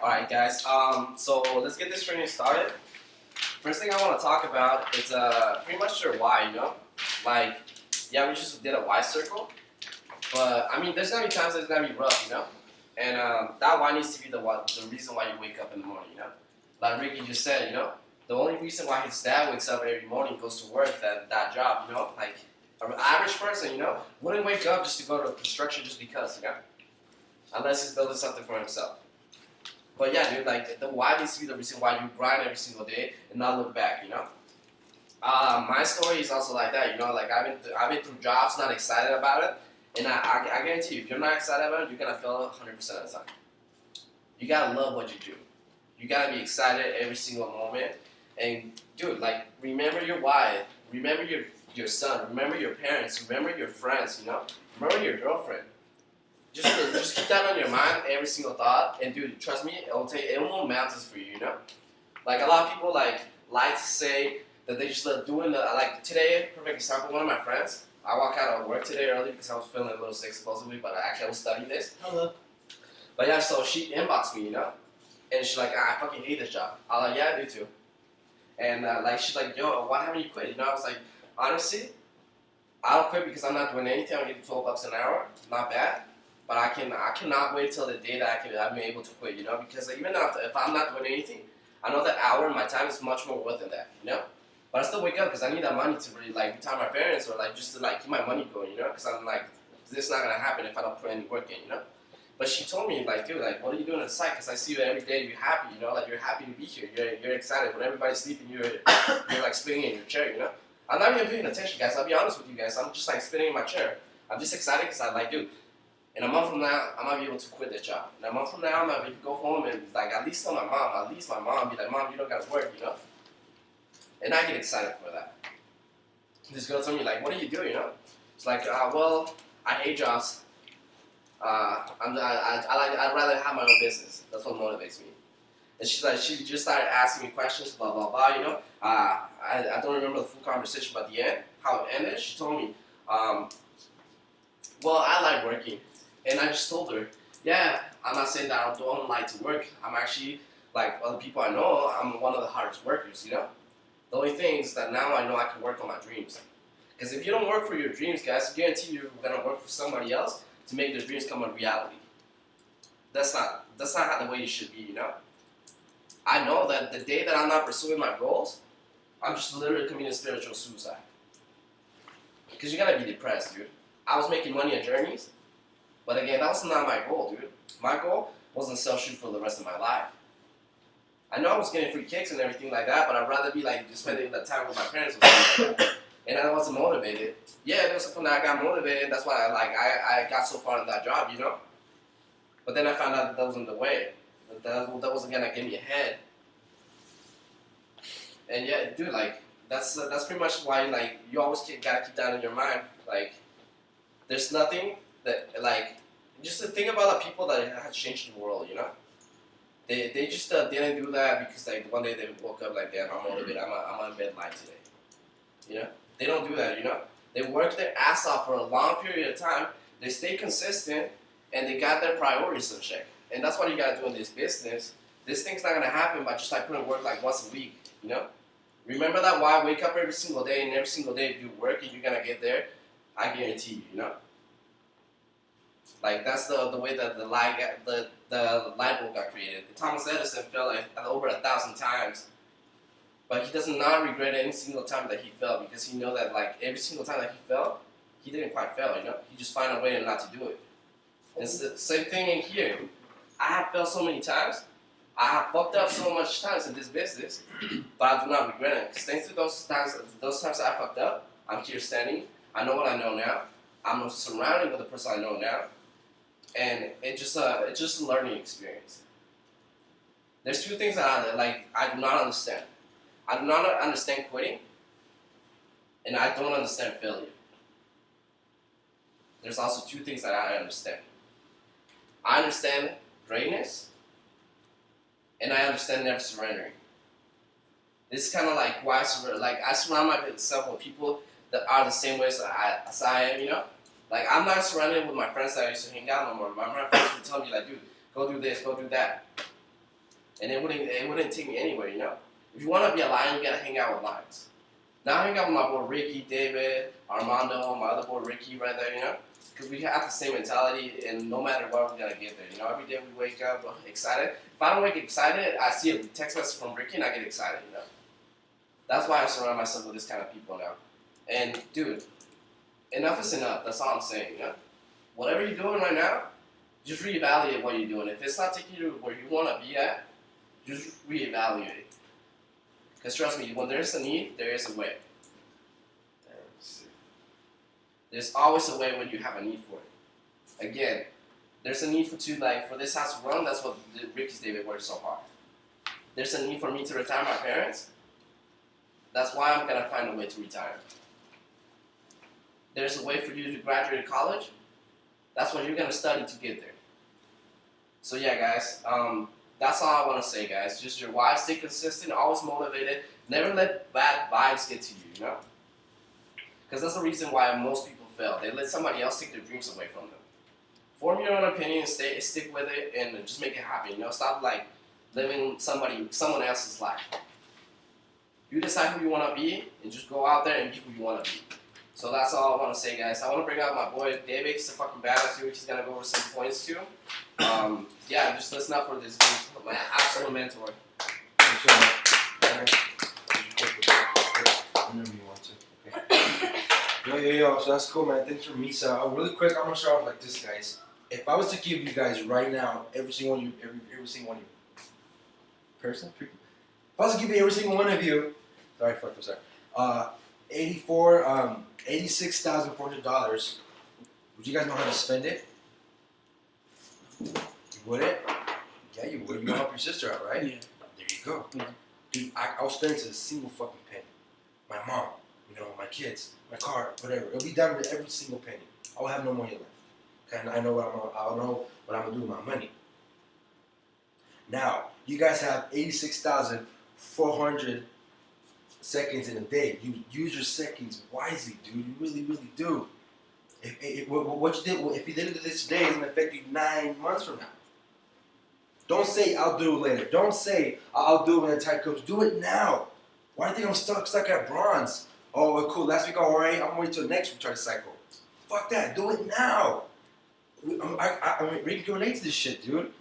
Alright guys, so let's get this training started. First thing I want to talk about is pretty much your why, you know? Like, yeah, we just did a why circle, but I mean, there's gonna be times that it's gonna be rough, you know? And that why needs to be the reason why you wake up in the morning, you know? Like Ricky just said, you know? The only reason why his dad wakes up every morning, goes to work, that job, you know? Like, an average person, you know, wouldn't wake up just to go to construction just because, you know? Unless he's building something for himself. But yeah, dude, like, the why needs to be the reason why you grind every single day and not look back, you know? My story is also like that, you know? Like, I've been through jobs, not excited about it, and I guarantee you, if you're not excited about it, you're gonna fail 100% of the time. You gotta love what you do. You gotta be excited every single moment. And, dude, like, remember your why. Remember your son. Remember your parents. Remember your friends, you know? Remember your girlfriend. Just keep that on your mind, every single thought, and dude, trust me, it will move mountains for you, you know? Like, a lot of people like to say that they just love doing like today, perfect example, one of my friends, I walked out of work today early because I was feeling a little sick supposedly, but I was studying this. Hello. But yeah, so she inboxed me, you know? And she's like, I fucking hate this job. I was like, yeah, I do too. And like, she's like, yo, why haven't you quit? You know, I was like, honestly, I don't quit because I'm not doing anything. I'm getting $12 an hour, not bad. But I cannot wait till the day that I'm able to quit, you know, because even if I'm not doing anything, I know that hour in my time is much more worth than that, you know. But I still wake up because I need that money to really like retire my parents or like just to like keep my money going, you know, because I'm like, this is not gonna happen if I don't put any work in, you know. But she told me like, dude, like, what are you doing on the side? Because I see you every day. You're happy, you know, like you're happy to be here. You're excited when everybody's sleeping. You're like spinning in your chair, you know. I'm not even paying attention, guys. I'll be honest with you guys. I'm just like spinning in my chair. I'm just excited because I like, dude. In a month from now, I might be able to quit this job. In a month from now, I might be able to go home and like at least tell my mom, be like, Mom, you don't gotta work, you know? And I get excited for that. This girl told me like, what do you do, you know? It's like, well, I hate jobs. I'd rather have my own business. That's what motivates me. And she's like, she just started asking me questions, blah, blah, blah, you know? I don't remember the full conversation, but at the end, how it ended, she told me, well, I like working. And I just told her, yeah, I'm not saying that I don't like to work. I'm actually, like other people I know, I'm one of the hardest workers, you know? The only thing is that now I know I can work on my dreams. Because if you don't work for your dreams, guys, I guarantee you're going to work for somebody else to make their dreams come a reality. That's not how the way you should be, you know? I know that the day that I'm not pursuing my goals, I'm just literally committing spiritual suicide. Because you're going to be depressed, dude. I was making money at Journeys. But again, that was not my goal, dude. My goal wasn't to sell shoes for the rest of my life. I know I was getting free kicks and everything like that, but I'd rather be like just spending that time with my parents or something like that. And I wasn't motivated. Yeah, there was something that I got motivated. That's why I got so far in that job, you know. But then I found out that wasn't the way. That wasn't gonna get me ahead. And yeah, dude, like that's pretty much why like you always gotta keep that in your mind. Like, there's nothing that, like, just to think about the people that have changed the world, you know? They just didn't do that because, like, one day they woke up like, damn, I'm motivated, I'm on bed live today, you know? They don't do that, you know? They work their ass off for a long period of time, they stay consistent, and they got their priorities in check. And that's what you gotta do in this business. This thing's not gonna happen by just, like, putting work, like, once a week, you know? Remember that why? Wake up every single day, and every single day do work, and you're gonna get there. I guarantee you, you know? Like, that's the way that the light bulb got created. Thomas Edison fell like over 1,000 times, but he does not regret any single time that he fell because he know that like every single time that he fell, he didn't quite fail. You know, he just find a way not to do it. It's the same thing in here. I have failed so many times. I have fucked up so much times in this business, but I do not regret it. Because thanks to those times that I fucked up, I'm here standing. I know what I know now. I'm surrounded with the person I know now. And it's just a learning experience. There's two things that I do not understand. I do not understand quitting, and I don't understand failure. There's also two things that I understand. I understand greatness, and I understand never surrendering. This is kind of like why I surround myself with people that are the same way as I am, you know? Like, I'm not surrounded with my friends that I used to hang out no more. My friends would tell me, like, dude, go do this, go do that. And it wouldn't take me anywhere, you know? If you want to be a lion, you gotta hang out with lions. Now I hang out with my boy Ricky, David, Armando, my other boy Ricky right there, you know? Because we have the same mentality, and no matter what, we're gonna get there. You know, every day we wake up excited. If I don't wake excited, I see a text message from Ricky and I get excited, you know? That's why I surround myself with this kind of people now. And dude, enough is enough. That's all I'm saying, you know? Whatever you're doing right now, just reevaluate what you're doing. If it's not taking you to where you want to be at, just reevaluate it. Because trust me, when there's a need, there is a way. There's always a way when you have a need for it. Again, there's a need for this house to run. That's what Ricky's David worked so hard. There's a need for me to retire my parents. That's why I'm gonna find a way to retire. There's a way for you to graduate college. That's what you're gonna study to get there. So yeah, guys, that's all I want to say, guys. Just your why. Stay consistent. Always motivated. Never let bad vibes get to you. You know, because that's the reason why most people fail. They let somebody else take their dreams away from them. Form your own opinion. Stick with it, and just make it happen. You know, stop living someone else's life. You decide who you want to be, and just go out there and be who you want to be. So that's all I want to say, guys. I want to bring out my boy David. He's a fucking badass dude. He's gonna go over some points too. Yeah, just listen up for this dude. My absolute mentor. Whenever you want to. Okay. Yo. So that's cool, man. Thanks for me. So really quick, I'm gonna start off like this, guys. If I was to give you guys right now, every single one of you, person, people. If I was to give you every single one of you, sorry, I'm sorry. $86,400. Would you guys know how to spend it? You wouldn't? Yeah, you would. You would help your sister out, right? Yeah. There you go. Yeah. Dude, I'll spend it to a single fucking penny. My mom, my kids, my car, whatever. It'll be down to every single penny. I will have no money left. Okay, I know I'll know what I'm gonna do with my money. Now, you guys have 86,400 seconds in a day. You use your seconds wisely, dude. You really, really do. If you didn't do this today, it's gonna affect you 9 months from now. Don't say I'll do it later. Don't say I'll do it when the time comes. Do it now. Why do you think I'm stuck at bronze? Oh, well, cool. Last week I'm alright. I'm waiting till next recharge cycle. Fuck that. Do it now. I mean, we can relate to this shit, dude.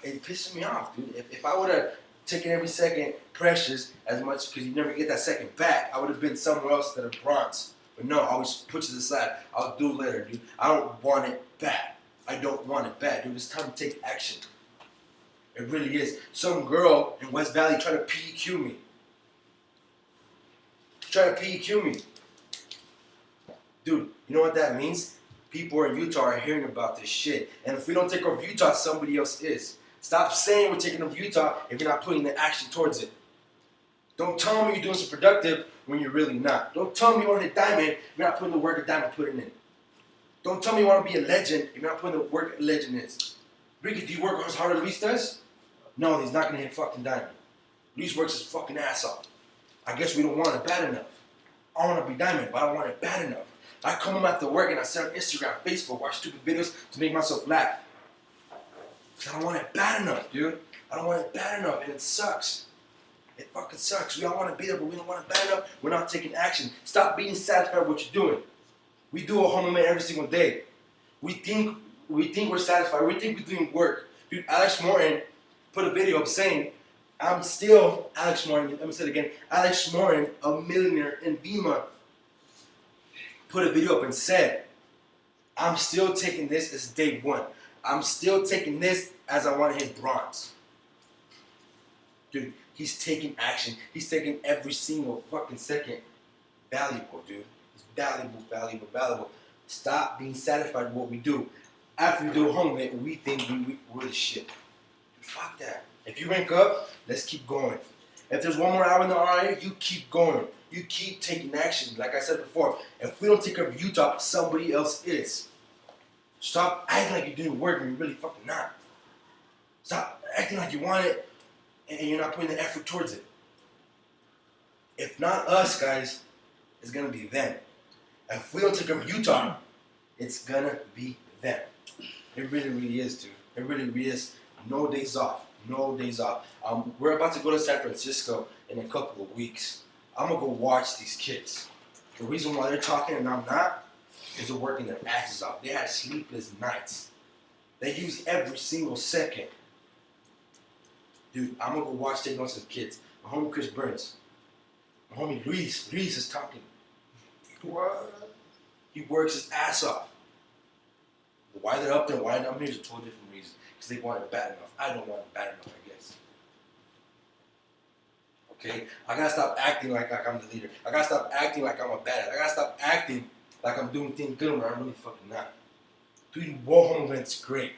It pisses me off, dude. If I would have taken every second precious as much, because you never get that second back, I would have been somewhere else instead of bronze. But no, I always put it aside. I'll do it later, dude. I don't want it back. I don't want it back, dude. It's time to take action. It really is. Some girl in West Valley tried to PEQ me. Dude, you know what that means? People in Utah are hearing about this shit. And if we don't take over Utah, somebody else is. Stop saying we're taking over Utah if you're not putting the action towards it. Don't tell me you're doing something productive when you're really not. Don't tell me you want to hit diamond if you're not putting the work a diamond putting in. Don't tell me you want to be a legend if you're not putting the work a legend is. Ricky, do you work as hard as Luis does? No, he's not going to hit fucking diamond. Luis works his fucking ass off. I guess we don't want it bad enough. I want to be diamond, but I don't want it bad enough. I come home after work and I sit on Instagram, Facebook, watch stupid videos to make myself laugh. Because I don't want it bad enough, dude. I don't want it bad enough, and it sucks. It fucking sucks. We all want to be there, but we don't want it bad enough. We're not taking action. Stop being satisfied with what you're doing. We do a home event every single day. We think we're satisfied. We think we're doing work. Dude, Alex Morton put a video up saying, I'm still Alex Morton. Let me say it again. Alex Morton, a millionaire in Vemma, put a video up and said, I'm still taking this as day one. I'm still taking this as I want to hit bronze. Dude, he's taking action. He's taking every single fucking second. Valuable, dude. It's valuable. Stop being satisfied with what we do. After we do a home event, we think we're the shit. Fuck that. If you rank up, let's keep going. If there's one more hour in the RIA, you keep going. You keep taking action. Like I said before, if we don't take care of Utah, somebody else is. Stop acting like you're doing work when you're really fucking not. Stop acting like you want it and you're not putting the effort towards it. If not us, guys, it's gonna be them. If we don't take care of Utah, it's gonna be them. It really, really is, dude. It really is. No days off. No days off. We're about to go to San Francisco in a couple of weeks. I'm gonna go watch these kids. The reason why they're talking and I'm not is they're working their asses off. They had sleepless nights. They use every single second. Dude, I'm gonna go watch taking on some kids. My homie Chris Burns. My homie Luis is talking. What? He works his ass off. Why they're up there, why I'm here is a totally different reason. Because they want it bad enough. I don't want it bad enough, I guess. Okay? I gotta stop acting like I'm the leader. I gotta stop acting like I'm a badass. I gotta stop acting like I'm doing things good when I'm really fucking not. Doing war home events, great.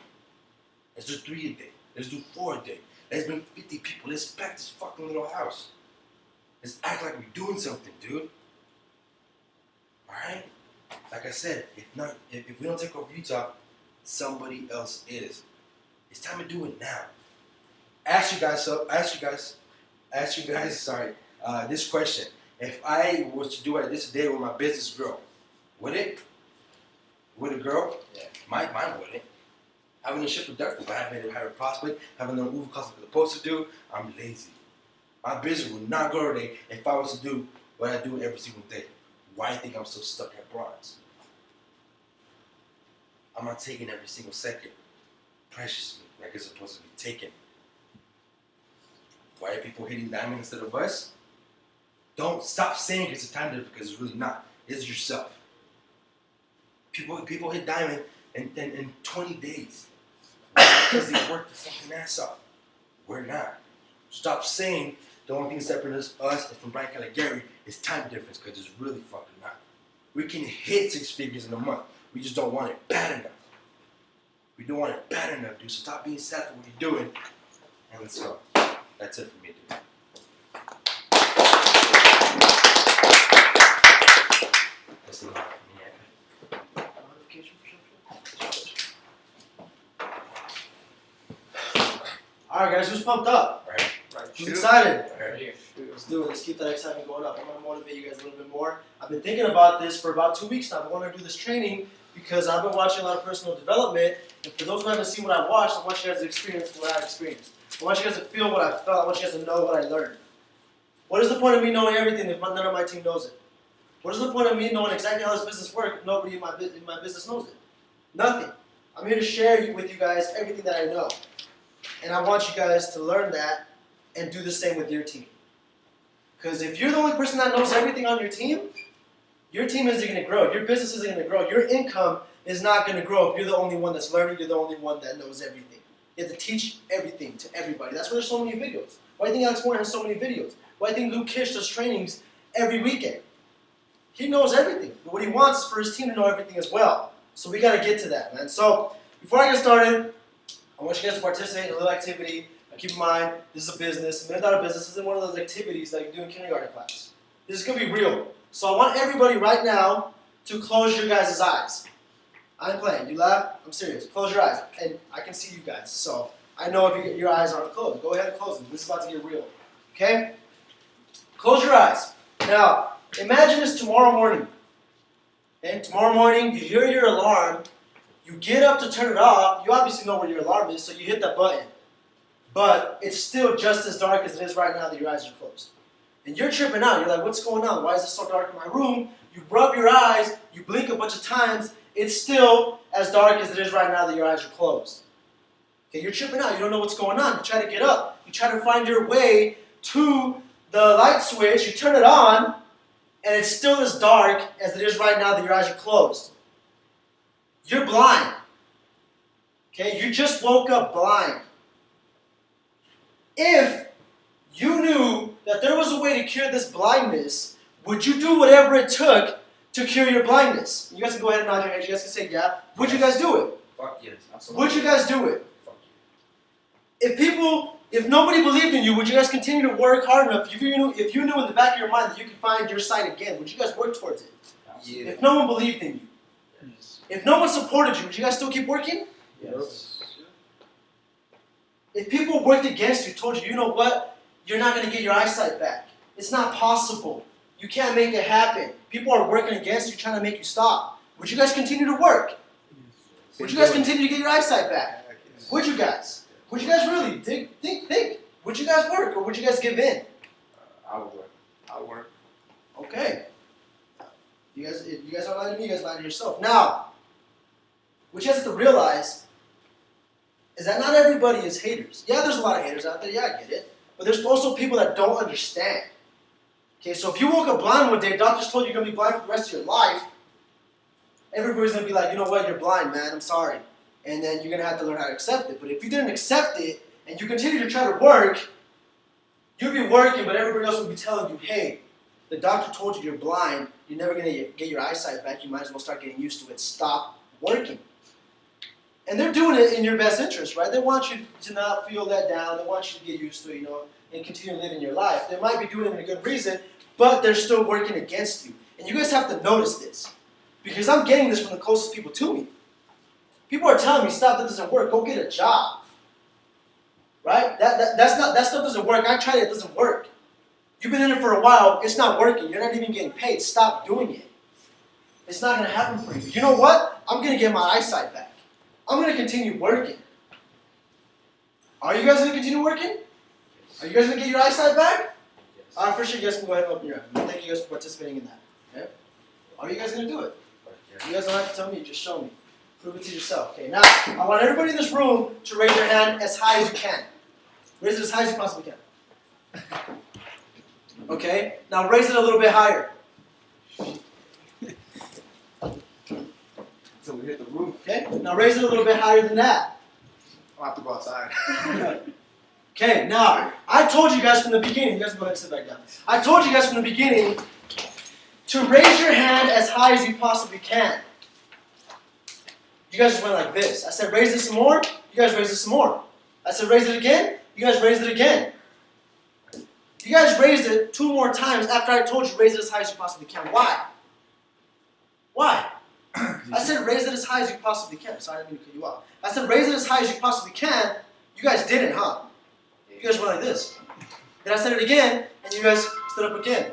Let's do 3 a day. Let's do 4 a day. Let's bring 50 people. Let's pack this fucking little house. Let's act like we're doing something, dude. Alright? Like I said, if we don't take over Utah, somebody else is. It's time to do it now. Ask you guys this question. If I was to do it this day with my business grow, would it? Would it grow? Yeah. Mine wouldn't. Having a ship productive, I haven't had a prospect, having no move costs I'm supposed to do, I'm lazy. My business would not grow today if I was to do what I do every single day. Why do you think I'm so stuck at bronze? I'm not taking every single second preciously like it's supposed to be taken. Why are people hitting diamond instead of us? Don't stop saying it's a time difference because it's really not. It's yourself. People hit diamond in 20 days. Because they work the fucking ass off. We're not. Stop saying the only thing separating us from Brian Caligari is time difference because it's really fucking not. We can hit 6 figures in a month. We just don't want it bad enough. We don't want it bad enough, dude. So stop being sad for what you're doing. And let's go. That's it for me, dude. That's the Alright guys, who's pumped up? Right. Who's excited? Right. Let's do it. Let's keep that excitement going up. I'm going to motivate you guys a little bit more. I've been thinking about this for about 2 weeks now. I want to do this training because I've been watching a lot of personal development. And for those who haven't seen what I watched, I want you guys to experience what I've experienced. I want you guys to feel what I felt. I want you guys to know what I learned. What is the point of me knowing everything if none of my team knows it? What is the point of me knowing exactly how this business works if nobody in my business knows it? Nothing. I'm here to share with you guys everything that I know. And I want you guys to learn that and do the same with your team. Because if you're the only person that knows everything on your team isn't going to grow. Your business isn't going to grow. Your income is not going to grow if you're the only one that's learning. You're the only one that knows everything. You have to teach everything to everybody. That's why there's so many videos. Why do you think Alex Moore has so many videos? Why do you think Luke Kish does trainings every weekend? He knows everything. But what he wants is for his team to know everything as well. So we got to get to that, man. So before I get started, I want you guys to participate in a little activity. Now keep in mind, this is a business. It's not a business. This isn't one of those activities that you do in kindergarten class. This is going to be real. So I want everybody right now to close your guys' eyes. I ain't playing. You laugh? I'm serious. Close your eyes. And I can see you guys. So I know if your eyes aren't closed. Go ahead and close them. This is about to get real. Okay? Close your eyes. Now, imagine it's tomorrow morning. And tomorrow morning, you hear your alarm. You get up to turn it off. You obviously know where your alarm is, so you hit that button. But it's still just as dark as it is right now that your eyes are closed. And you're tripping out. You're like, what's going on? Why is it so dark in my room? You rub your eyes. You blink a bunch of times. It's still as dark as it is right now that your eyes are closed. Okay, you're tripping out. You don't know what's going on. You try to get up. You try to find your way to the light switch. You turn it on, and it's still as dark as it is right now that your eyes are closed. You're blind. Okay, you just woke up blind. If you knew that there was a way to cure this blindness, would you do whatever it took to cure your blindness? You guys can go ahead and nod your heads. You guys can say yeah. Would you guys do it? Fuck yes. Absolutely. Would you guys do it? Fuck yes. If nobody believed in you, would you guys continue to work hard enough? If you knew in the back of your mind that you could find your sight again, would you guys work towards it? Yeah. If no one believed in you, Yes. if no one supported you, would you guys still keep working? Yes. If people worked against you, told you, you know what, you're not going to get your eyesight back. It's not possible. You can't make it happen. People are working against you, trying to make you stop. Would you guys continue to work? Would you guys continue to get your eyesight back? Would you guys? Would you guys really think? Would you guys work or would you guys give in? I would work. I work. Okay. If you guys aren't lying to me, you guys lie to yourself. Now, what you guys have to realize is that not everybody is haters. Yeah, there's a lot of haters out there. Yeah, I get it. But there's also people that don't understand. Okay, so if you woke up blind one day, doctors told you you're going to be blind for the rest of your life, everybody's going to be like, you know what, you're blind, man, I'm sorry. And then you're going to have to learn how to accept it. But if you didn't accept it, and you continue to try to work, you'll be working, but everybody else will be telling you, hey, the doctor told you you're blind, you're never going to get your eyesight back, you might as well start getting used to it. Stop working. And they're doing it in your best interest, right? They want you to not feel that down. They want you to get used to it, and continue living your life. They might be doing it in a good reason, but they're still working against you. And you guys have to notice this, because I'm getting this from the closest people to me. People are telling me, stop, that doesn't work. Go get a job. Right? That stuff doesn't work. I tried it, it doesn't work. You've been in it for a while, it's not working. You're not even getting paid. Stop doing it. It's not going to happen for you. You know what? I'm going to get my eyesight back. I'm going to continue working. Are you guys going to continue working? Are you guys going to get your eyesight back? Yes. Alright, for sure, you guys can go ahead and open your eyes. Thank you guys for participating in that. Okay? Are you guys going to do it? You guys don't have to tell me, just show me. Prove it to yourself. Okay, now, I want everybody in this room to raise their hand as high as you can. Raise it as high as you possibly can. Okay? Now raise it a little bit higher. So we hit the roof. Okay? Now raise it a little bit higher than that. I'll have to go outside. Okay, now, I told you guys from the beginning, you guys can go ahead and sit back down. I told you guys from the beginning to raise your hand as high as you possibly can. You guys just went like this. I said raise it some more, you guys raised it some more. I said raise it again, you guys raised it again. You guys raised it 2 more times after I told you raise it as high as you possibly can. Why? Why? I said raise it as high as you possibly can. Sorry, I didn't mean to cut you off. I said raise it as high as you possibly can. You guys didn't, huh? You guys went like this. Then I said it again, and you guys stood up again.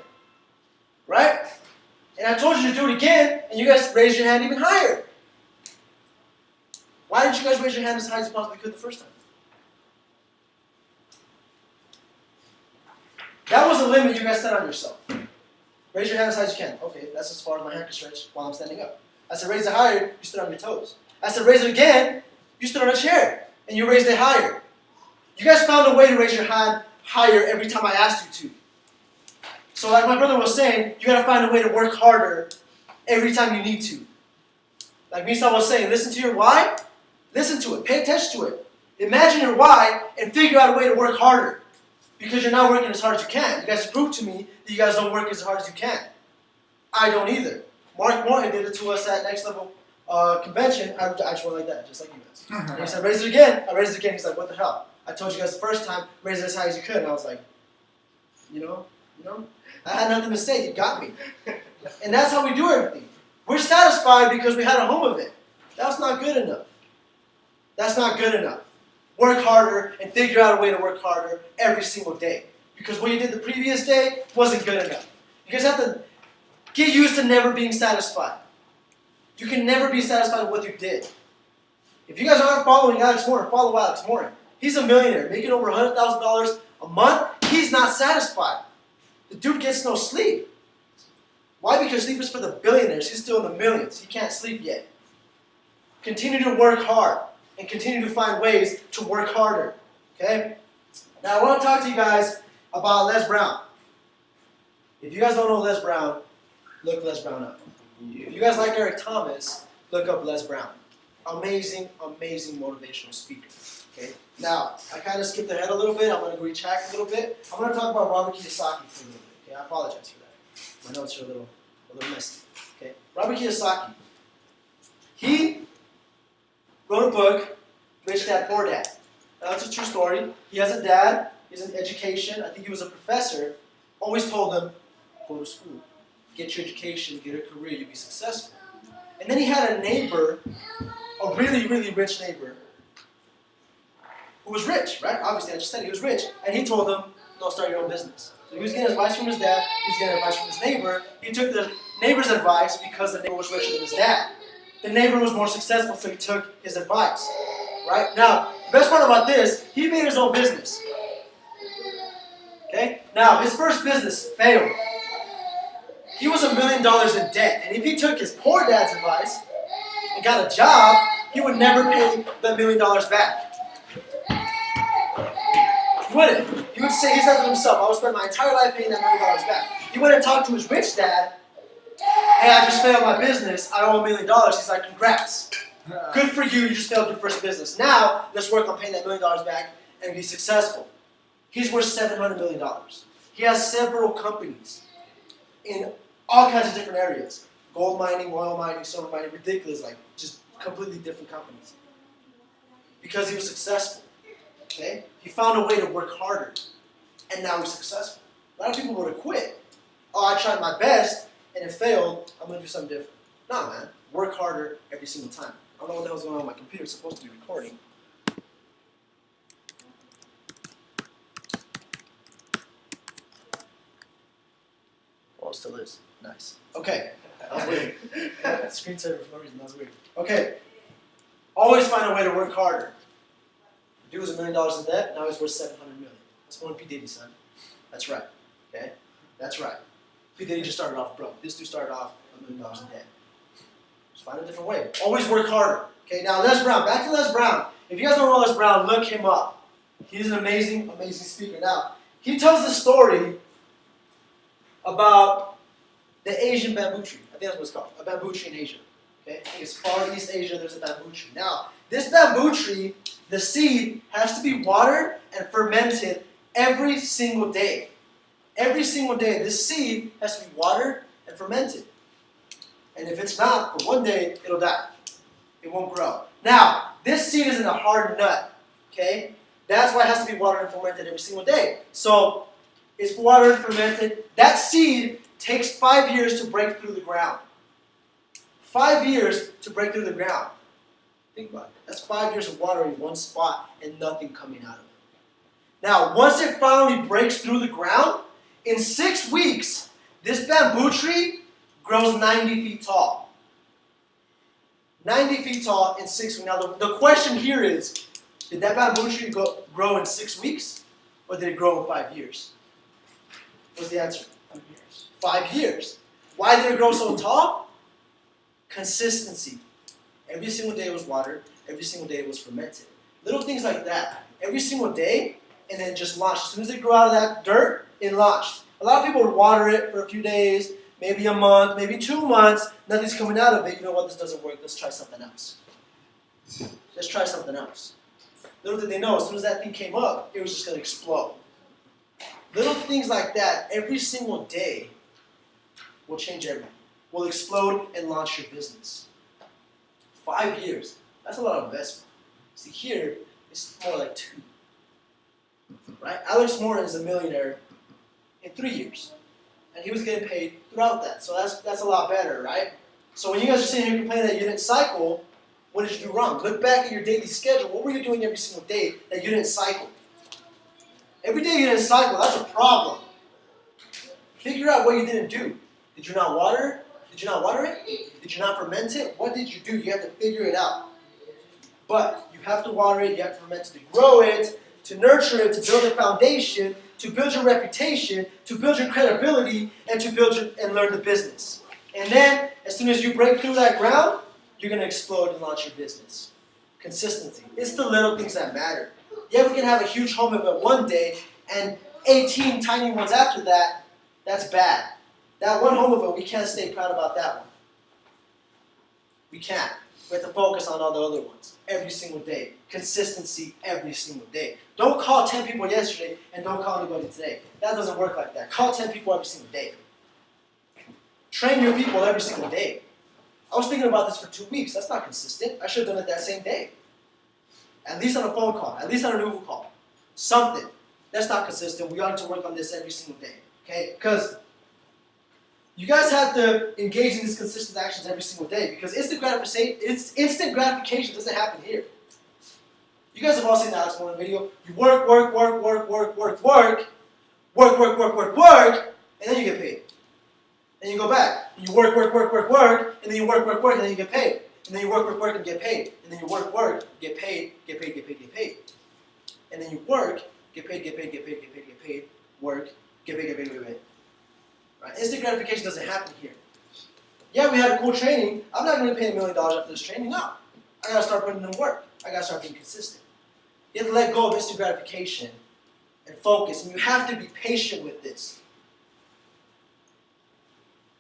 Right? And I told you to do it again, and you guys raised your hand even higher. Why didn't you guys raise your hand as high as you possibly could the first time? That was a limit you guys set on yourself. Raise your hand as high as you can. Okay, that's as far as my hand can stretch while I'm standing up. I said raise it higher, you stood on your toes. I said raise it again, you stood on a chair, and you raised it higher. You guys found a way to raise your hand higher every time I asked you to. So like my brother was saying, you gotta find a way to work harder every time you need to. Like Misa was saying, listen to your why, listen to it, pay attention to it. Imagine your why and figure out a way to work harder. Because you're not working as hard as you can. You guys proved to me that you guys don't work as hard as you can. I don't either. Mark Morton did it to us at Next Level Convention. I just went like that, just like you guys. And he said, raise it again. I raised it again. He's like, what the hell? I told you guys the first time, raise it as high as you could. And I was like, you know, I had nothing to say. You got me. And that's how we do everything. We're satisfied because we had a home event. That's not good enough. That's not good enough. Work harder and figure out a way to work harder every single day. Because what you did the previous day wasn't good enough. You guys have to get used to never being satisfied. You can never be satisfied with what you did. If you guys aren't following Alex Moore, follow Alex Moore. He's a millionaire, making over $100,000 a month. He's not satisfied. The dude gets no sleep. Why? Because sleep is for the billionaires. He's still in the millions. He can't sleep yet. Continue to work hard and continue to find ways to work harder. Okay? Now I want to talk to you guys about Les Brown. If you guys don't know Les Brown, look Les Brown up. If you guys like Eric Thomas, look up Les Brown. Amazing, amazing motivational speaker. Okay? Now, I kind of skipped ahead a little bit. I'm going to retract a little bit. I'm going to talk about Robert Kiyosaki for a little bit. Okay? I apologize for that. My notes are a little messy. Okay? Robert Kiyosaki. He wrote a book, Rich Dad, Poor Dad. Now, that's a true story. He has a dad. He's in education. I think he was a professor. Always told him, go to school. Get your education. Get a career. You'll be successful. And then he had a neighbor, a really, really rich neighbor, who was rich, right? Obviously, I just said he was rich. And he told him, no, start your own business. So he was getting advice from his dad. He was getting advice from his neighbor. He took the neighbor's advice because the neighbor was richer than his dad. The neighbor was more successful, so he took his advice. Right? Now, Best part about this, he made his own business. Okay? Now, his first business failed. He was $1 million in debt. And if he took his poor dad's advice and got a job, he would never pay that $1 million back. He wouldn't. He would say, he said to himself, I would spend my entire life paying that $1 million back. He went and talked to his rich dad. Hey, I just failed my business. I owe $1 million. He's like, congrats. Good for you. You just failed your first business. Now, let's work on paying that $1 million back and be successful. He's worth $700 million. He has several companies in all kinds of different areas. Gold mining, oil mining, silver mining, ridiculous, like just completely different companies. Because he was successful. Okay? He found a way to work harder. And now he's successful. A lot of people would have quit. Oh, I tried my best and it failed. I'm going to do something different. No, man. Work harder every single time. I don't know what the hell's going on with my computer. It's supposed to be recording. Oh, it still is. Nice. Okay. That was weird. Screensaver for no reason. That was weird. Okay. Always find a way to work harder. The dude was $1 million in debt. Now he's worth $700 million. That's more than P. Diddy, son. That's right. Okay? That's right. P. Diddy just started off broke. This dude started off $1 million in debt. Just find a different way. Always work harder. Okay, now Les Brown. Back to Les Brown. If you guys don't know Les Brown, look him up. He's an amazing, amazing speaker. Now, he tells the story about the Asian bamboo tree. I think that's what it's called. A bamboo tree in Asia. Okay? I think it's Far East Asia, there's a bamboo tree. Now, this bamboo tree, the seed has to be watered and fermented every single day. Every single day, this seed has to be watered and fermented. And if it's not, for one day, it'll die. It won't grow. Now, this seed isn't a hard nut, okay? That's why it has to be watered and fermented every single day. So, it's watered and fermented. That seed takes 5 years to break through the ground. 5 years to break through the ground. Think about it. That's 5 years of water in one spot and nothing coming out of it. Now, once it finally breaks through the ground, in 6 weeks, this bamboo tree grows 90 feet tall. 90 feet tall in 6 weeks. Now, the question here is, did that bamboo tree grow in 6 weeks? Or did it grow in 5 years? What's the answer? 5 years. 5 years. Why did it grow so tall? Consistency. Every single day it was watered. Every single day it was fermented. Little things like that. Every single day, and then just launched. As soon as it grew out of that dirt, it launched. A lot of people would water it for a few days, maybe a month, maybe 2 months. Nothing's coming out of it. You know what? This doesn't work. Let's try something else. Let's try something else. Little did they know, as soon as that thing came up, it was just going to explode. Little things like that, every single day, will change everything. Will explode and launch your business. 5 years. That's a lot of investment. See, here, it's more like 2. Right? Alex Morton is a millionaire in 3 years. And he was getting paid throughout that. So that's a lot better, right? So when you guys are sitting here complaining that you didn't cycle, what did you do wrong? Look back at your daily schedule. What were you doing every single day that you didn't cycle? Every day you didn't cycle, that's a problem. Figure out what you didn't do. Did you not water? Did you not water it? Did you not ferment it? What did you do? You have to figure it out. But you have to water it, you have to ferment it to grow it, to nurture it, to build a foundation, to build your reputation, to build your credibility, and to build and learn the business. And then, as soon as you break through that ground, you're going to explode and launch your business. Consistency. It's the little things that matter. Yeah, we can have a huge home event one day, and 18 tiny ones after that, that's bad. That one home event, we can't stay proud about that one. We can't. We have to focus on all the other ones every single day. Consistency every single day. Don't call 10 people yesterday and don't call anybody today. That doesn't work like that. Call 10 people every single day. Train your people every single day. I was thinking about this for 2 weeks. That's not consistent. I should have done it that same day. At least on a phone call. At least on a Google call. Something. That's not consistent. We ought to work on this every single day. Okay? Because you guys have to engage in these consistent actions every single day because instant gratification doesn't happen here. You guys have all seen the Alex Morton video. You work, and then you get paid. Then you go back. And you work, and then you work, and then you get paid. And then you work, and get paid. And then you work, get paid. then you work, get paid, work, get paid. Right? Instant gratification doesn't happen here. Yeah, we had a cool training. I'm not going to pay $1 million after this training. No. I got to start putting in work. I got to start being consistent. You have to let go of instant gratification and focus. And you have to be patient with this.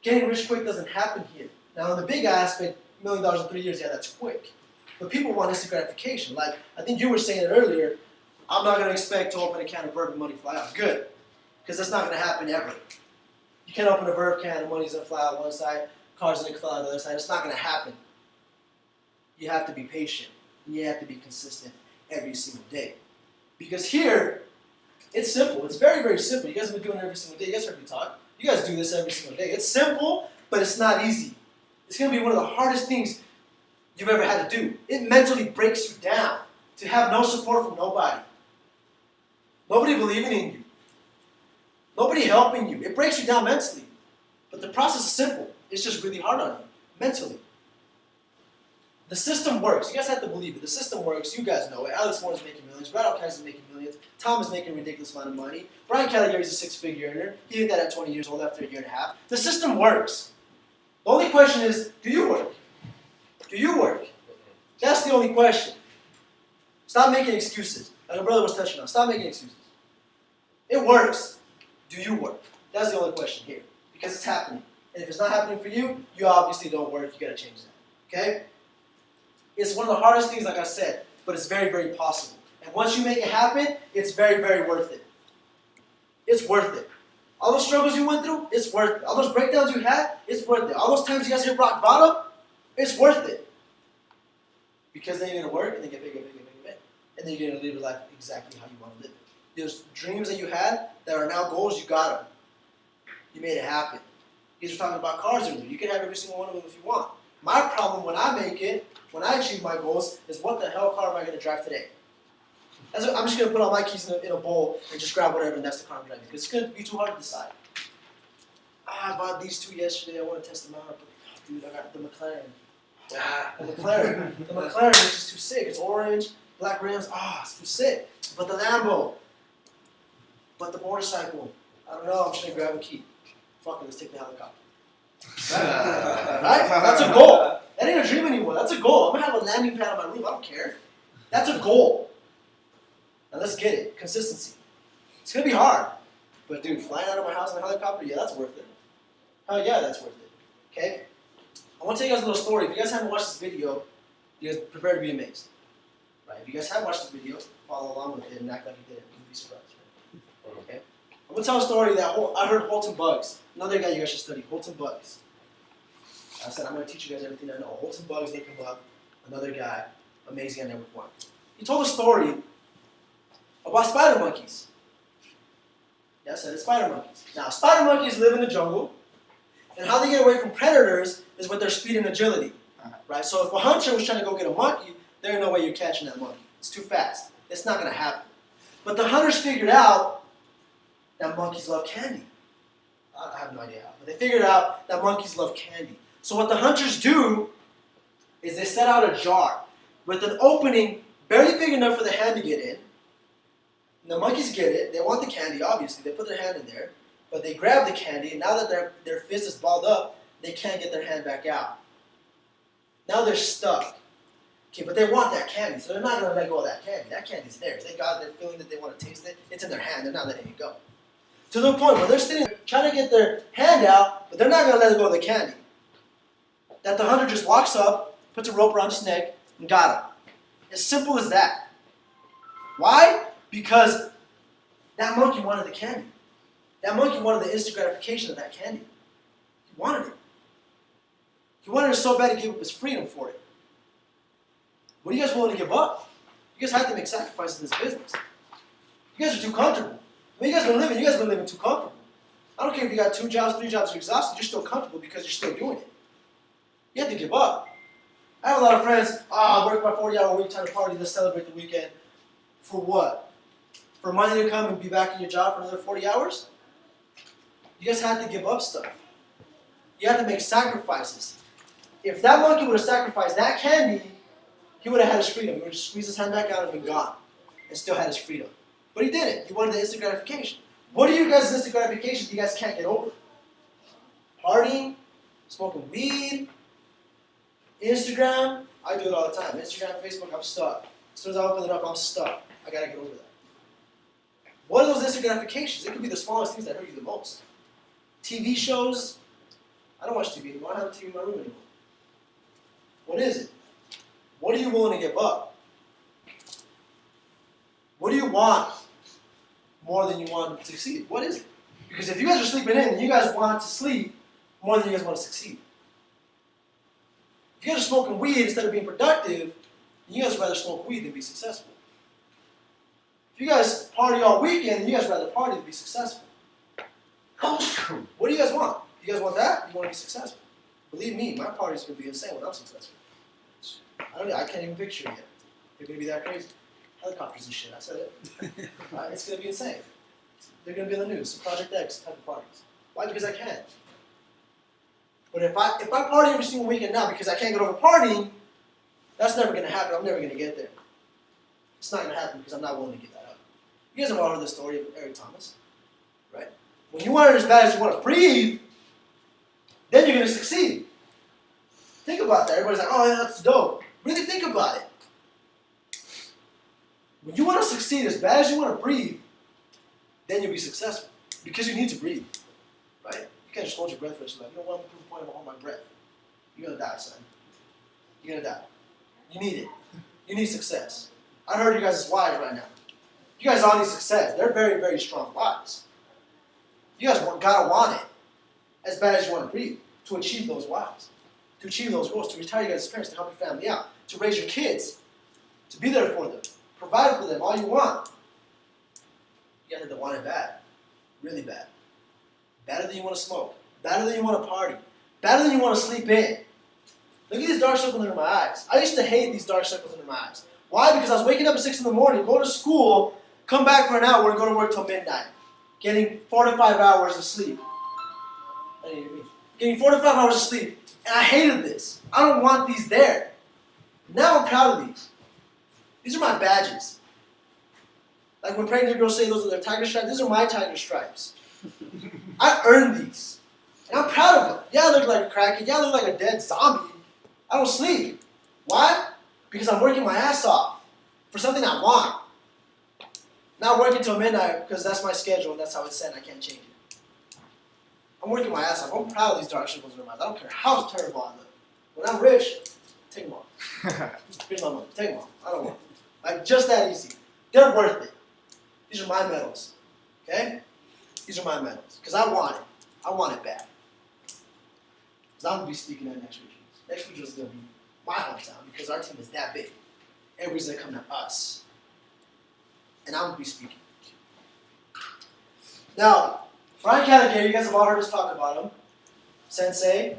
Getting rich quick doesn't happen here. Now, in the big aspect, $1 million in 3 years, yeah, that's quick. But people want instant gratification. Like, I think you were saying it earlier, I'm not going to expect to open a can of Verb and money fly out. Good. Because that's not going to happen ever. You can't open a Verb can and money's going to fly out one side, cars going to fly out the other side. It's not going to happen. You have to be patient. You have to be consistent every single day. Because here, it's simple. It's very, very simple. You guys have been doing it every single day. You guys heard me talk. You guys do this every single day. It's simple, but it's not easy. It's going to be one of the hardest things you've ever had to do. It mentally breaks you down to have no support from nobody. Nobody believing in you. Nobody helping you. It breaks you down mentally. But the process is simple. It's just really hard on you, mentally. The system works. You guys have to believe it. The system works. You guys know it. Alex Moore's making millions. Brad Alcaraz is making millions. Tom is making a ridiculous amount of money. Brian Caligari's a 6-figure earner. He did that at 20 years old after a year and a half. The system works. The only question is, do you work? Do you work? That's the only question. Stop making excuses. Like my brother was touching on. Stop making excuses. It works. Do you work? That's the only question here. Because it's happening. And if it's not happening for you, you obviously don't work. You got to change that. Okay? It's one of the hardest things, like I said, but it's very, very possible. And once you make it happen, it's very, very worth it. It's worth it. All those struggles you went through, it's worth it. All those breakdowns you had, it's worth it. All those times you guys hit rock bottom, it's worth it. Because then you're going to work and then get bigger. And then you're going to live your life exactly how you want to live it. Those dreams that you had that are now goals, you got them. You made it happen. You guys were talking about cars earlier. You can have every single one of them if you want. My problem when I make it, when I achieve my goals, is what the hell car am I going to drive today? I'm just going to put all my keys in a bowl and just grab whatever, and that's the car I'm driving. Because it's going to be too hard to decide. I bought these two yesterday. I want to test them out. But, dude, I got the McLaren. The McLaren is just too sick. It's orange, black rims. It's too sick. But the Lambo. But the motorcycle. I don't know. I'm just going to grab a key. Fuck it. Let's take the helicopter. Right? That's a goal. That ain't a dream anymore. That's a goal. I'm going to have a landing pad on my roof. I don't care. That's a goal. Now let's get it. Consistency. It's going to be hard. But dude, flying out of my house in a helicopter, yeah, that's worth it. Hell yeah, that's worth it. Okay? I want to tell you guys a little story. If you guys haven't watched this video, you guys prepare to be amazed. Right? If you guys have watched the video, follow along with it and act like you did it. You'll be surprised. Right? Okay? I'm going to tell a story that I heard Holton Buggs. Another guy you guys should study. Holton Buggs. I said, I'm going to teach you guys everything I know. Holton Buggs, they come up. Another guy. Amazing, I never won. He told a story about spider monkeys. Yeah, I said it's spider monkeys. Now, spider monkeys live in the jungle, and how they get away from predators is with their speed and agility. Right? So if a hunter was trying to go get a monkey, there ain't no way you're catching that monkey. It's too fast. It's not going to happen. But the hunters figured out that monkeys love candy. I have no idea how, but they figured out that monkeys love candy. So what the hunters do is they set out a jar with an opening barely big enough for the hand to get in. And the monkeys get it. They want the candy, obviously. They put their hand in there. But they grab the candy, and now that their fist is balled up, they can't get their hand back out. Now they're stuck. Okay, but they want that candy, so they're not going to let go of that candy. That candy's theirs. They got their feeling that they want to taste it. It's in their hand. They're not letting it go. To the point where they're sitting there trying to get their hand out, but they're not going to let go of the candy. That the hunter just walks up, puts a rope around his neck, and got him. As simple as that. Why? Because that monkey wanted the candy. That monkey wanted the instant gratification of that candy. He wanted it. He wanted it so bad he gave up his freedom for it. What are you guys willing to give up? You guys have to make sacrifices in this business. You guys are too comfortable. When you guys been living too comfortable. I don't care if you got 2 jobs, 3 jobs, you're exhausted, you're still comfortable because you're still doing it. You have to give up. I have a lot of friends, I work my 40-hour week, time to party, let's celebrate the weekend. For what? For money to come and be back in your job for another 40 hours? You guys have to give up stuff. You have to make sacrifices. If that monkey would have sacrificed that candy, he would have had his freedom. He would have squeezed his hand back out and been gone. and still had his freedom. But he didn't. He wanted the instant gratification. What are you guys' instant gratifications you guys can't get over? Partying, smoking weed, Instagram. I do it all the time. Instagram, Facebook, I'm stuck. As soon as I open it up, I'm stuck. I gotta get over that. What are those instant gratifications? It could be the smallest things that hurt you the most. TV shows. I don't watch TV anymore. I don't have a TV in my room anymore. What is it? What are you willing to give up? What do you want more than you want to succeed? What is it? Because if you guys are sleeping in and you guys want to sleep more than you guys want to succeed. If you guys are smoking weed instead of being productive, you guys would rather smoke weed than be successful. If you guys party all weekend, you guys rather party than be successful. What do you guys want? You guys want that? You want to be successful? Believe me, my party's going to be insane when I'm successful. I can't even picture it yet. They're going to be that crazy. Helicopters and shit, I said it. It's going to be insane. They're going to be in the news. Project X type of parties. Why? Because I can. But if I party every single weekend now because I can't get over partying, that's never going to happen. I'm never going to get there. It's not going to happen because I'm not willing to give that up. You guys have all heard the story of Eric Thomas, right? When you want it as bad as you want to breathe, then you're going to succeed. Think about that. Everybody's like, oh, yeah, that's dope. Really think about it. When you want to succeed as bad as you want to breathe, then you'll be successful. Because you need to breathe, right? You can't just hold your breath for yourself. You know what? I'm proof point of hold my breath. You're going to die, son. You're going to die. You need it. You need success. I heard you guys' whys right now. You guys all need success. They're very, very strong whys. You guys gotta want it as bad as you want to breathe to achieve those whys, to achieve those goals, to retire you guys as parents, to help your family out, to raise your kids, to be there for them, provide for them all you want. You guys have to want it bad, really bad. Better than you want to smoke, better than you want to party, better than you want to sleep in. Look at these dark circles under my eyes. I used to hate these dark circles under my eyes. Why? Because I was waking up at 6 in the morning, go to school, come back for an hour, and go to work till midnight. Getting 4 to 5 hours of sleep. Getting 4 to 5 hours of sleep. And I hated this. I don't want these there. Now I'm proud of these. These are my badges. Like when pregnant girls say those are their tiger stripes, these are my tiger stripes. I earned these. And I'm proud of them. Yeah, I look like a crackhead. Yeah, I look like a dead zombie. I don't sleep. Why? Because I'm working my ass off for something I want. Not working till midnight because that's my schedule and that's how it's set and I can't change it. I'm working my ass off. I'm proud of these dark circles in my eyes. I don't care how terrible I look. When I'm rich, take them off. Here's my money. Take them off. I don't want them. Like, just that easy. They're worth it. These are my medals. Okay? These are my medals. Because I want it. I want it bad. Because I'm going to be speaking at next week. Next week is going to be my hometown because our team is that big. Everybody's going to come to us. And I'm going to be speaking. Now, Brian Callagher, you guys have all heard us talk about him. Sensei,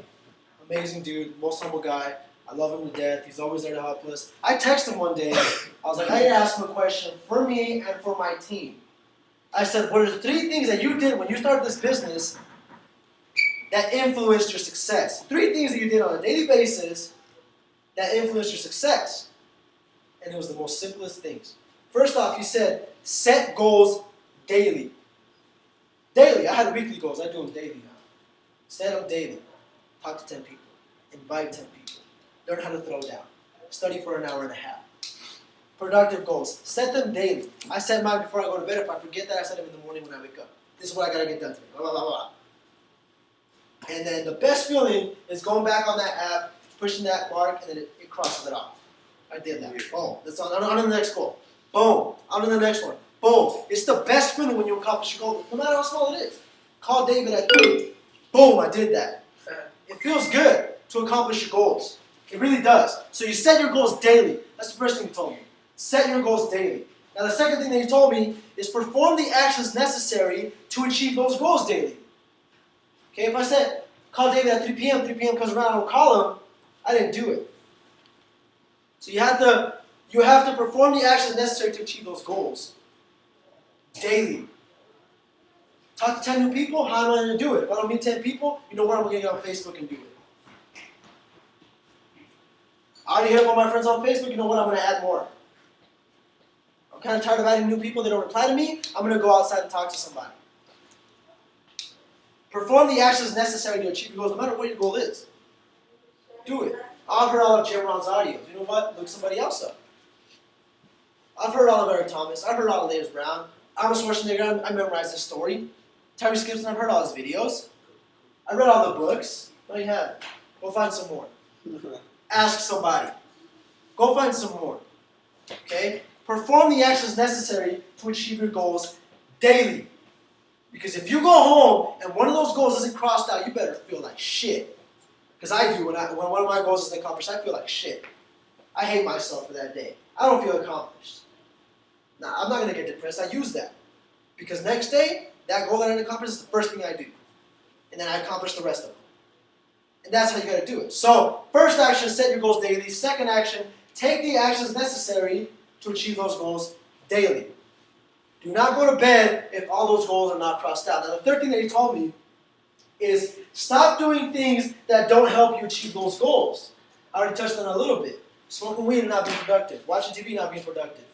amazing dude, most humble guy. I love him to death. He's always there to help us. I texted him one day. I was like, I need to ask him a question for me and for my team. I said, what are the 3 things that you did when you started this business that influenced your success? 3 things that you did on a daily basis that influenced your success. And it was the most simplest things. First off, he said, set goals daily. Daily. I had weekly goals. I do them daily now. Set them daily. Talk to 10 people. Invite 10 people. Learn how to throw down. Study for an hour and a half. Productive goals. Set them daily. I set mine before I go to bed. If I forget that, I set them in the morning when I wake up. This is what I got to get done today. Blah, blah, blah, blah. And then the best feeling is going back on that app, pushing that mark, and then it crosses it off. I did that. Boom. That's on to the next goal. Boom. On to the next one. Boom. It's the best feeling when you accomplish your goal, no matter how small it is. Call David at 3. Boom, I did that. It feels good to accomplish your goals. It really does. So you set your goals daily. That's the first thing you told me. Set your goals daily. Now the second thing that you told me is perform the actions necessary to achieve those goals daily. Okay, if I said, call David at 3 p.m., 3 p.m. comes around, I don't call him, I didn't do it. So you have to perform the actions necessary to achieve those goals daily. Talk to 10 new people, how am I going to do it? If I don't meet 10 people, you know what, I'm going to get on Facebook and do it. I already hit up all my friends on Facebook, you know what, I'm going to add more. I'm kind of tired of adding new people that don't reply to me. I'm going to go outside and talk to somebody. Perform the actions necessary to achieve your goals, no matter what your goal is. Do it. I've heard all of Jim Rohn's audios. You know what? Look somebody else up. I've heard all of Eric Thomas. I've heard all of Layers Brown. Arnold Schwarzenegger, I memorized his story. Tyrese Gibson, I've heard all his videos. I read all the books. No, you haven't. Go find some more. Ask somebody. Go find some more. Okay? Perform the actions necessary to achieve your goals daily. Because if you go home and one of those goals isn't crossed out, you better feel like shit. Because I do. When one of my goals isn't accomplished, I feel like shit. I hate myself for that day. I don't feel accomplished. Now, I'm not going to get depressed. I use that. Because next day, that goal that I didn't accomplish is the first thing I do. And then I accomplish the rest of them. And that's how you got to do it. So, first action, set your goals daily. Second action, take the actions necessary to achieve those goals daily. Do not go to bed if all those goals are not crossed out. Now, the third thing that he told me is stop doing things that don't help you achieve those goals. I already touched on it a little bit. Smoking weed and not being productive. Watching TV, not being productive.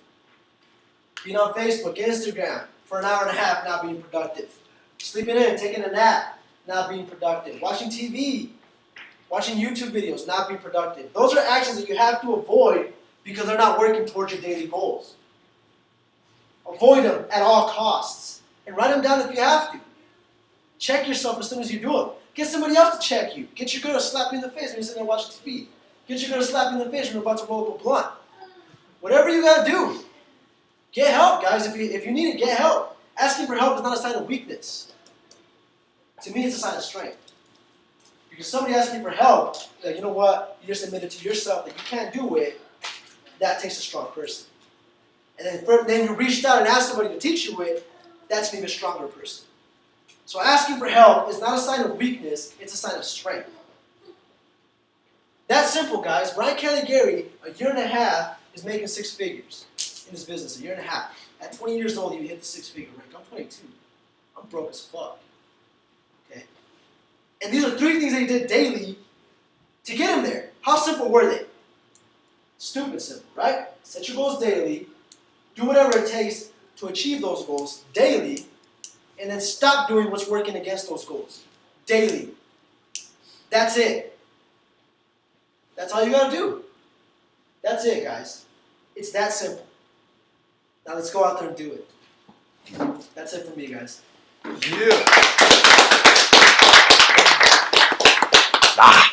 Being on Facebook, Instagram for an hour and a half, not being productive. Sleeping in, taking a nap, not being productive. Watching TV, watching YouTube videos, not being productive. Those are actions that you have to avoid because they're not working towards your daily goals. Avoid them at all costs. And write them down if you have to. Check yourself as soon as you do them. Get somebody else to check you. Get your girl to slap you in the face when you're sitting there watching TV. Get your girl to slap you in the face when you're about to roll up a blunt. Whatever you gotta do. Get help, guys. If you need it, get help. Asking for help is not a sign of weakness. To me, it's a sign of strength. Because somebody asking for help, like, you know what, you just admitted to yourself that you can't do it, that takes a strong person. And then you reached out and asked somebody to teach you it, that's maybe a stronger person. So asking for help is not a sign of weakness, it's a sign of strength. That's simple, guys. Brian Kelly Gary, a year and a half, is making 6 figures in his business, a year and a half. At 20 years old, he hit the 6-figure rank. I'm 22. I'm broke as fuck. Okay? And these are 3 things that he did daily to get him there. How simple were they? Stupid simple, right? Set your goals daily. Do whatever it takes to achieve those goals daily. And then stop doing what's working against those goals. Daily. That's it. That's all you gotta do. That's it, guys. It's that simple. Now let's go out there and do it. That's it for me, guys. Yeah.